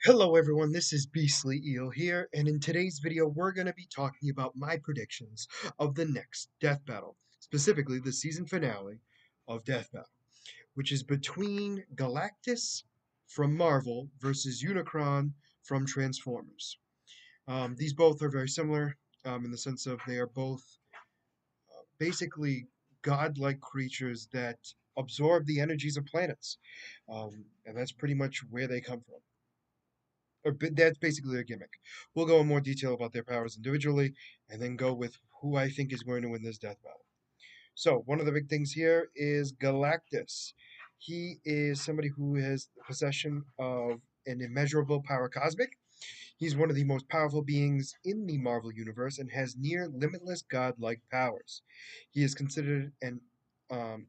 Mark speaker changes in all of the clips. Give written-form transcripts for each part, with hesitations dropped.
Speaker 1: Hello everyone, this is Beastly Eel here, and in today's video we're going to be talking about my predictions of the next Death Battle, specifically the season finale of Death Battle, which is between Galactus from Marvel versus Unicron from Transformers. These both are very similar in the sense of they are both basically godlike creatures that absorb the energies of planets, and that's pretty much where they come from. That's basically their gimmick. We'll go in more detail about their powers individually, and then go with who I think is going to win this death battle. So, one of the big things here is Galactus. He is somebody who has the possession of an immeasurable power cosmic. He's one of the most powerful beings in the Marvel Universe and has near limitless godlike powers. He is considered an um,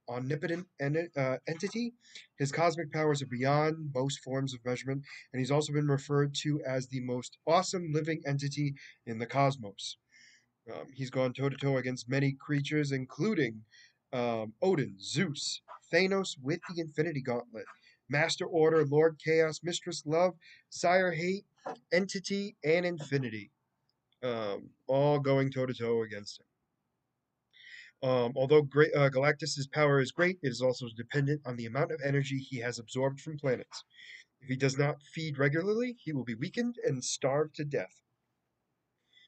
Speaker 1: omnipotent entity. His cosmic powers are beyond most forms of measurement, and he's also been referred to as the most awesome living entity in the cosmos. He's gone toe to toe against many creatures, including Odin, Zeus, Thanos with the Infinity Gauntlet, Master Order, Lord Chaos, Mistress Love, Sire Hate, Entity, and Infinity, all going toe to toe against him. Although Galactus's power is great, it is also dependent on the amount of energy he has absorbed from planets. If he does not feed regularly, he will be weakened and starved to death.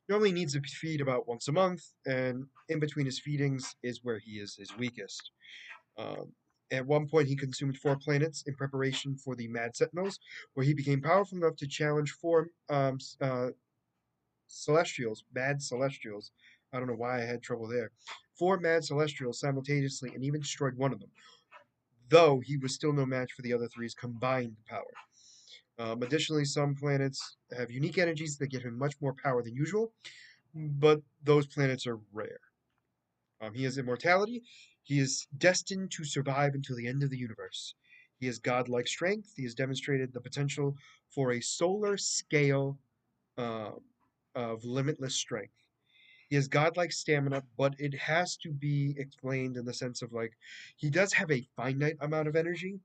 Speaker 1: He only needs to feed about once a month, and in between his feedings is where he is his weakest. Um, at one point, he consumed 4 planets in preparation for the Mad Sentinels, where he became powerful enough to challenge 4 Celestials, Mad Celestials. I don't know why I had trouble there. 4 Mad Celestials simultaneously and even destroyed one of them, though he was still no match for the other three's combined power. Additionally, some planets have unique energies that give him much more power than usual, but those planets are rare. He has immortality. He is destined to survive until the end of the universe. He has godlike strength. He has demonstrated the potential for a solar scale uh, of limitless strength. He has godlike stamina, but it has to be explained in the sense of like he does have a finite amount of energy,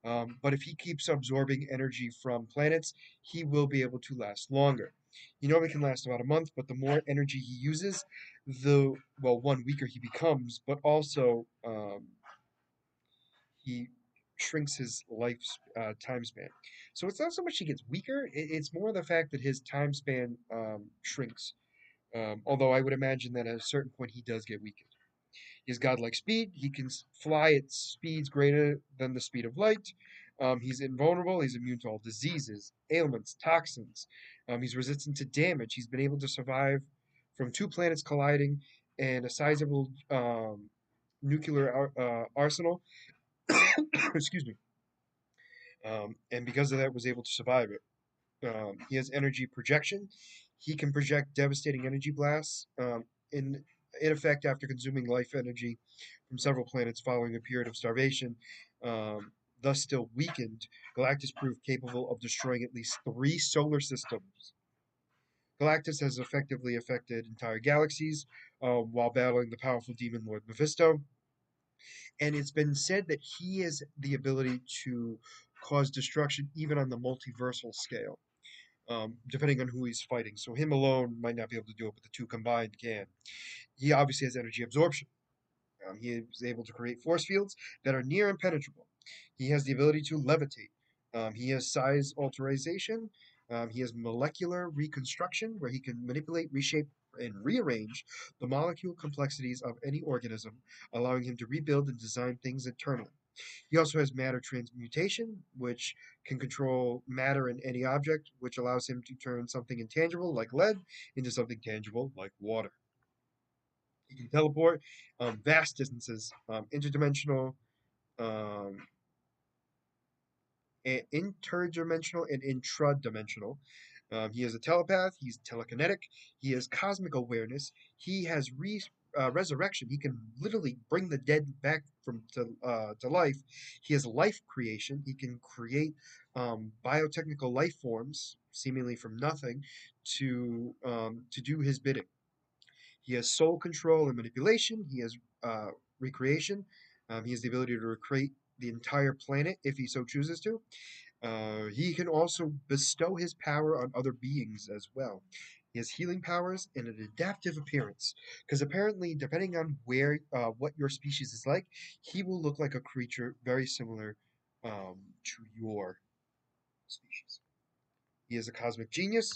Speaker 1: but if he keeps absorbing energy from planets, he will be able to last longer. He normally can last about a month, but the more energy he uses, the one weaker he becomes, but also he shrinks his life time span. So it's not so much he gets weaker; it's more the fact that his time span shrinks. Although I would imagine that at a certain point he does get weakened. He has godlike speed. He can fly at speeds greater than the speed of light. He's invulnerable. He's immune to all diseases, ailments, toxins. He's resistant to damage. He's been able to survive from 2 planets colliding and a sizable nuclear arsenal. Excuse me. And because of that, was able to survive it. He has energy projection. He can project devastating energy blasts in in effect after consuming life energy from several planets following a period of starvation. Thus, still weakened, Galactus proved capable of destroying at least 3 solar systems. Galactus has effectively affected entire galaxies while battling the powerful demon Lord Mephisto, and it's been said that he has the ability to cause destruction even on the multiversal scale, depending on who he's fighting. So him alone might not be able to do it, but the 2 combined can. He obviously has energy absorption. He is able to create force fields that are near impenetrable. He has the ability to levitate. He has size alteration. He has molecular reconstruction, where he can manipulate, reshape, and rearrange the molecule complexities of any organism, allowing him to rebuild and design things internally. He also has matter transmutation, which can control matter in any object, which allows him to turn something intangible, like lead, into something tangible, like water. He can teleport vast distances, interdimensional, um, interdimensional, and intradimensional. He is a telepath. He's telekinetic. He has cosmic awareness. He has resurrection. He can literally bring the dead back to life. He has life creation. He can create biotechnical life forms, seemingly from nothing, to do his bidding. He has soul control and manipulation. He has recreation. He has the ability to recreate the entire planet if he so chooses to. He can also bestow his power on other beings as well. He has healing powers and an adaptive appearance, because apparently, depending on what your species is like, he will look like a creature very similar to your species. He is a cosmic genius.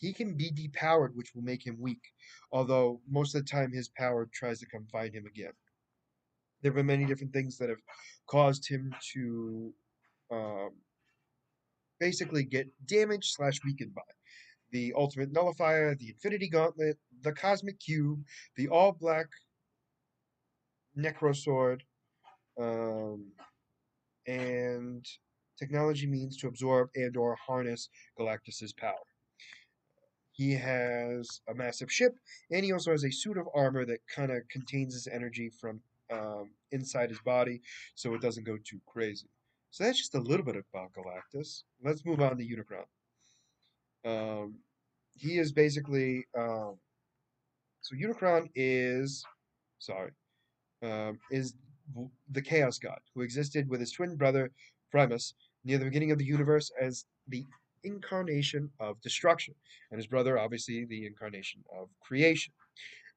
Speaker 1: He can be depowered, which will make him weak, although most of the time his power tries to come find him again. There have been many different things that have caused him to um, basically get damaged slash weakened by. The Ultimate Nullifier, the Infinity Gauntlet, the Cosmic Cube, the All Black Necro Sword, um, and technology means to absorb and or harness Galactus's power. He has a massive ship, and he also has a suit of armor that kind of contains his energy from inside his body, so it doesn't go too crazy. So that's just a little bit about Galactus. Let's move on to Unicron. Um, he is basically so Unicron is sorry is the Chaos God who existed with his twin brother Primus near the beginning of the universe as the incarnation of destruction, and his brother obviously the incarnation of creation.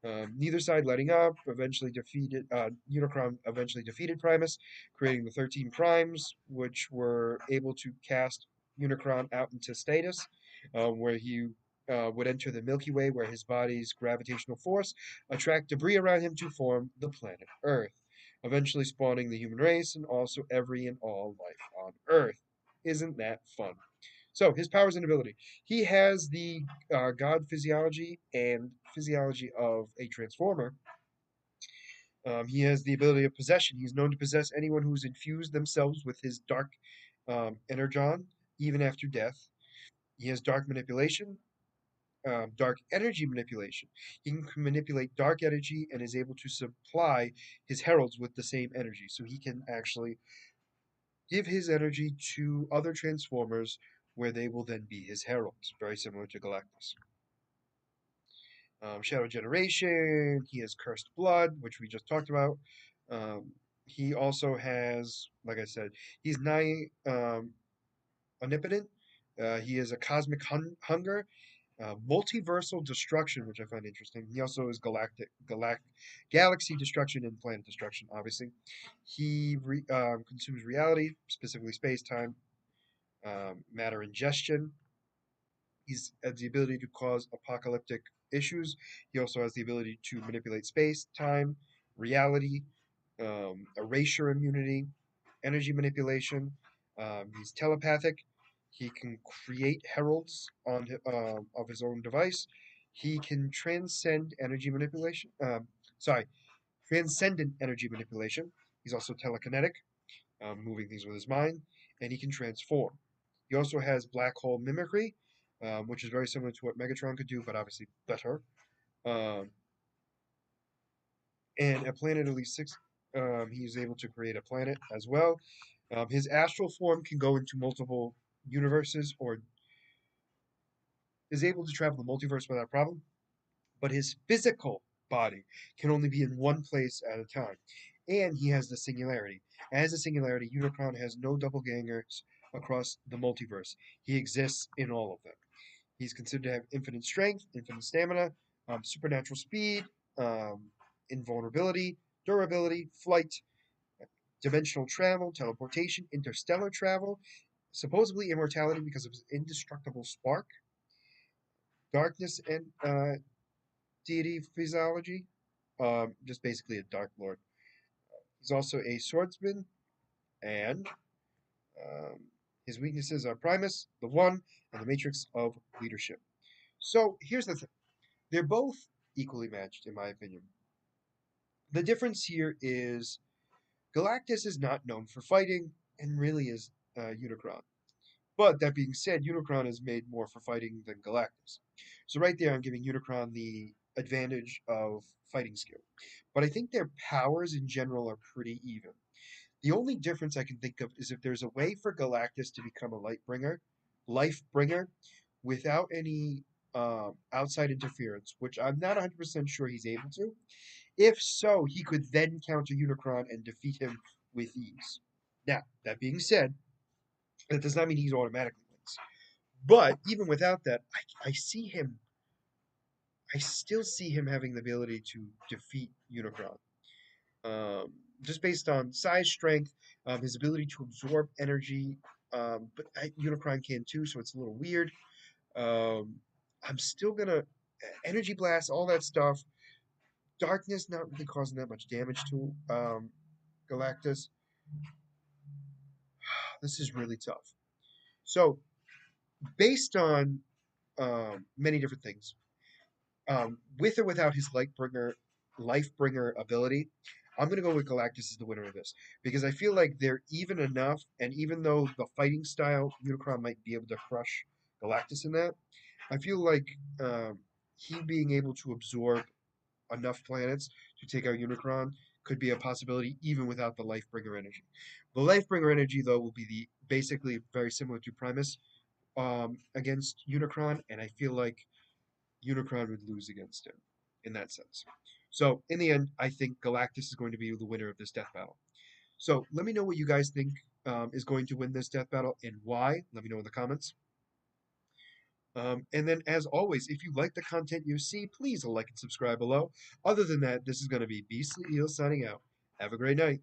Speaker 1: Neither side letting up. Eventually defeated. Unicron eventually defeated Primus, creating the 13 Primes, which were able to cast Unicron out into status, where he would enter the Milky Way, where his body's gravitational force attract debris around him to form the planet Earth, eventually spawning the human race and also every and all life on Earth. Isn't that fun? So his powers and ability. He has the god physiology and physiology of a transformer. He has the ability of possession. He's known to possess anyone who's infused themselves with his dark energon, even after death. He has dark manipulation, dark energy manipulation. He can manipulate dark energy and is able to supply his heralds with the same energy. So he can actually give his energy to other transformers where they will then be his heralds, very similar to Galactus. Shadow Generation, he has Cursed Blood, which we just talked about. Um, he also has, like I said, he's nigh omnipotent. He is a cosmic hunger, multiversal destruction, which I find interesting. He also is galaxy destruction and planet destruction. Obviously, he consumes reality, specifically space time, matter ingestion. He's has the ability to cause apocalyptic issues. He also has the ability to manipulate space, time, reality, erasure immunity, energy manipulation. He's telepathic. He can create heralds of his own device. He can transcend energy manipulation. Sorry, transcendent energy manipulation. He's also telekinetic, moving things with his mind, and he can transform. He also has black hole mimicry, which is very similar to what Megatron could do, but obviously better. Um, and a planet at least six. He's able to create a planet as well. His astral form can go into multiple universes, or is able to travel the multiverse without problem. But his physical body can only be in one place at a time. And he has the singularity. As a singularity, Unicron has no doppelgangers across the multiverse. He exists in all of them. He's considered to have infinite strength, infinite stamina, supernatural speed, um, invulnerability, durability, flight, dimensional travel, teleportation, interstellar travel, supposedly immortality because of his indestructible spark, darkness and deity physiology, just basically a Dark Lord. He's also a swordsman, and um, his weaknesses are Primus, the One, and the Matrix of Leadership. So here's the thing: they're both equally matched, in my opinion. The difference here is Galactus is not known for fighting, and really is Unicron. But that being said, Unicron is made more for fighting than Galactus. So right there, I'm giving Unicron the advantage of fighting skill. But I think their powers in general are pretty even. The only difference I can think of is if there's a way for Galactus to become a life bringer, without any outside interference, which I'm not 100% sure he's able to. If so, he could then counter Unicron and defeat him with ease. Now, that being said, That does not mean he's automatically wins. But even without that, I see him. I still see him having the ability to defeat Unicron. Just based on size, strength, his ability to absorb energy. But Unicron can too, so it's a little weird. Um, I'm still gonna energy blast, all that stuff. Darkness not really causing that much damage to Galactus. This is really tough. So based on many different things, with or without his life bringer ability, I'm gonna go with Galactus as the winner of this because I feel like they're even enough, and even though the fighting style Unicron might be able to crush Galactus in that, I feel like um, he being able to absorb enough planets to take out Unicron could be a possibility even without the Lifebringer energy. The Lifebringer energy, though, will be the basically very similar to Primus against Unicron, and I feel like Unicron would lose against him in that sense. So in the end, I think Galactus is going to be the winner of this death battle. So let me know what you guys think is going to win this death battle and why. Let me know in the comments. And then, as always, if you like the content you see, please like and subscribe below. Other than that, this is going to be Beastly Eel signing out. Have a great night.